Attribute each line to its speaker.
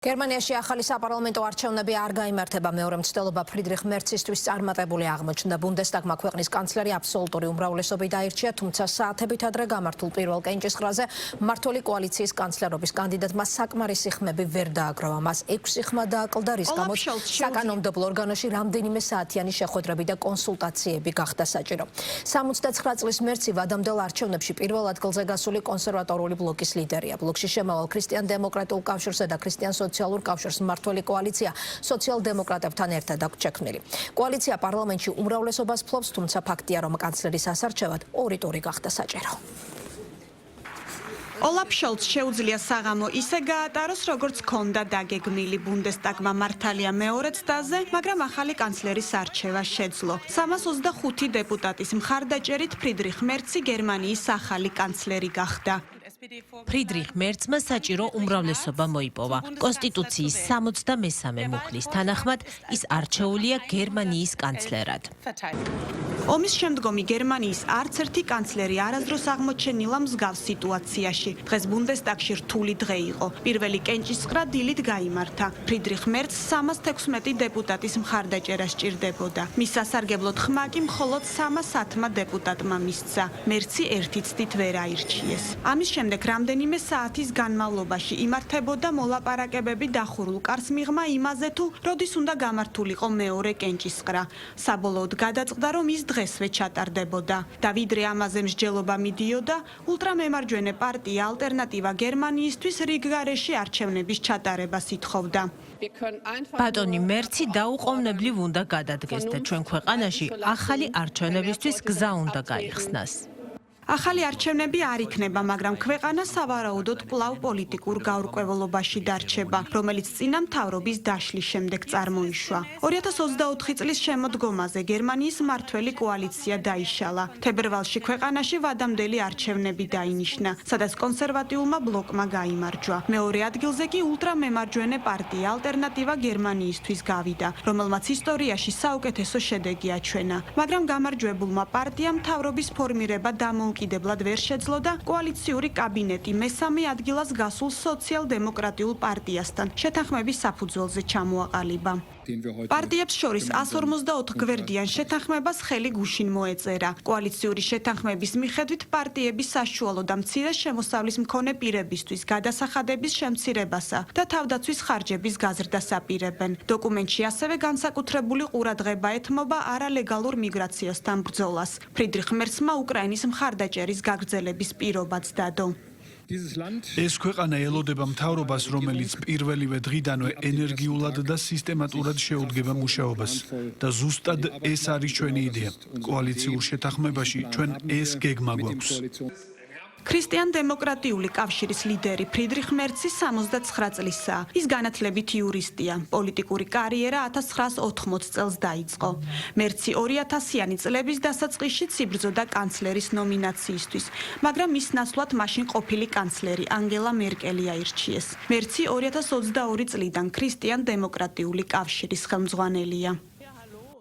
Speaker 1: გერმანიაში ახალი საპარლამენტო არჩევნები არ გაიმართება. მეორე მცდელობა ფრიდრიხ მერცისთვის წარმატებული აღმოჩნდა. ბუნდესტაგმა ქვეყნის კანცლერი აბსოლუტური უმრავლესობით აირჩია, თუმცა საათებით ადრე გამართულ პირველ კენჭისყრაზე მმართველი კოალიციის კანცლერობის კანდიდატმა საკმარისი ხმები ვერ დააგროვა. მას 6 ხმა დააკლდა, რის გამოც საკანონმდებლო ორგანოში რამდენიმე საათიანი შეხვედრები და კონსულტაციები გახდა საჭირო. 69 წლის მერცი ვადამდელ არჩევნებში პირველ ადგილზე გასული კონსერვატორული ბლოკის ლიდერია. ბლოკში შემავალ ქრისტიან-დემოკრატიულ კავშირსა და ქრისტიან სოციალურ კავშირს მმართველი კოალიცია სოციალ-დემოკრატებთან ერთად აქვს შექმნილი. კოალიცია პარლამენტში უმრავლესობას ფლობს, თუმცა ფაქტია, რომ კანცლერის ასარჩევად 2 ტური გახდა საჭირო.
Speaker 2: ოლაფ შოლცს შეუძლია საღამო ისე გაატაროს, როგორც ჰქონდა დაგეგმილი. ბუნდესტაგმა მართალია მეორე ცდაზე, მაგრამ ახალი კანცლერის არჩევა შეძლო. 325 დეპუტატის მხარდაჭერით ფრიდრიხ მერცი გერმანიის ახალი კანცლერი გახდა.
Speaker 3: ფრიდრიხ მერცმა საჭირო უმრავლესობა მოიპოვა. კონსტიტუციის 63 მუხლის თანახმად ის არჩეულია გერმანიის კანცლერად.
Speaker 2: ომის შემდგომი გერმანიის არც ერთი კანცლერი არასდროს აღმოჩენილა მსგავს სიტუაციაში. დღეს ბუნდესტაგში რთული დღე იყო. პირველი კენჭისყრა დილით გაიმართა. ფრიდრიხ მერცს 316 დეპუტატის მხარდაჭერა სჭირდებოდა. მის სასარგებლოდ ხმა კი მხოლოდ 310 დეპუტატმა მისცა. მერცი ერთი ცდით ვერ აირჩიეს. ამის შემდეგ რამდენიმე საათის განმავლობაში იმართებოდა მოლაპარაკებები დახურულ კარს მიღმა იმაზე თუ როდის უნდა გამართულიყო მეორე კენჭისყრა. საბოლოოდ გადაწყდა, რომ ის დღესვე ჩატარდებოდა. და ვიდრე ამაზე მსჯელობა მიდიოდა, ულტრამემარჯვენე პარტია ალტერნატივა გერმანიისთვის რიგგარეში არჩევნების ჩატარებას ითხოვდა.
Speaker 3: ბატონი მერცი დაუყოვნებლივ უნდა გადადგეს და ჩვენ ქვეყანაში ახალი არჩევნებისთვის გზა უნდა გაიხსნას.
Speaker 2: ახალი არჩევნები არ იქნება, მაგრამ ქვეყანა სავარაუდოდ კვლავ პოლიტიკურ გაურკვევლობაში დარჩება, რომელიც წინა მთავრობის დაშლის შემდეგ წარმოიშვა. 2024 წლის შემოდგომაზე გერმანიის მმართველი კოალიცია დაიშალა. თებერვალში ქვეყანაში ვადამდელი არჩევნები დაინიშნა, სადაც კონსერვატიულმა ბლოკმა გაიმარჯვა. მეორე ადგილზე კი ულტრამემარჯვენე პარტია ალტერნატივა გერმანიისთვის გავიდა, რომელმაც ისტორიაში საუკეთესო შედეგი აჩვენა. მაგრამ გამარჯვებულმა პარტიამ მთავრობის ფორმირება დამოუკიდებლად ვერ შეძლო და კოალიციური კაბინეტი მესამე ადგილას გასულ სოციალ-დემოკრატიულ პარტიასთან შეთანხმების საფუძველზე ჩამოაყალიბა. პარტიებს შორის 154 გვერდიან შეთანხმებას ხელი გუშინ მოეწერა. კოალიციური შეთანხმების მიხედვით პარტიების საშუალო და მცირე შემოსავლის მქონე პირებისთვის გადასახადების შემცირებასა და თავდაცვის ხარჯების გაზრდას აპირებენ. დოკუმენტში ასევე განსაკუთრებული ყურადღება ეთმობა არალეგალურ მიგრაციასთან ბრძოლას. ფრიდრიხ მერცმა უკრაინის მხარდაჭერის გაგრძელების პირობაც დადო.
Speaker 4: ეს ქვეყანა ელოდება მთავრობას, რომელიც პირველივე დღიდანვე ენერგიულად და სისტემატურად შეუდგება მუშაობას და ზუსტად ეს არის ჩვენი იდეა. კოალიციურ შეთანხმებაში ჩვენ ეს გეგმა გვაქვს.
Speaker 2: ქრისტიან-დემოკრატიული კავშირის ლიდერი ფრიდრიხ მერცი 69 წლისაა. ის განათლებით იურისტია. პოლიტიკური კარიერა 1980 წელს დაიწყო. მერცი 2000-იანი წლების დასაწყისშიც იბრძოდა კანცლერის ნომინაციისთვის, მაგრამ მის ნაცვლად მაშინ ყოფილი კანცლერი ანგელა მერკელი აირჩიეს. მერცი 2022 წლიდან ქრისტიან-დემოკრატიული კავშირის ხელმძღვანელია.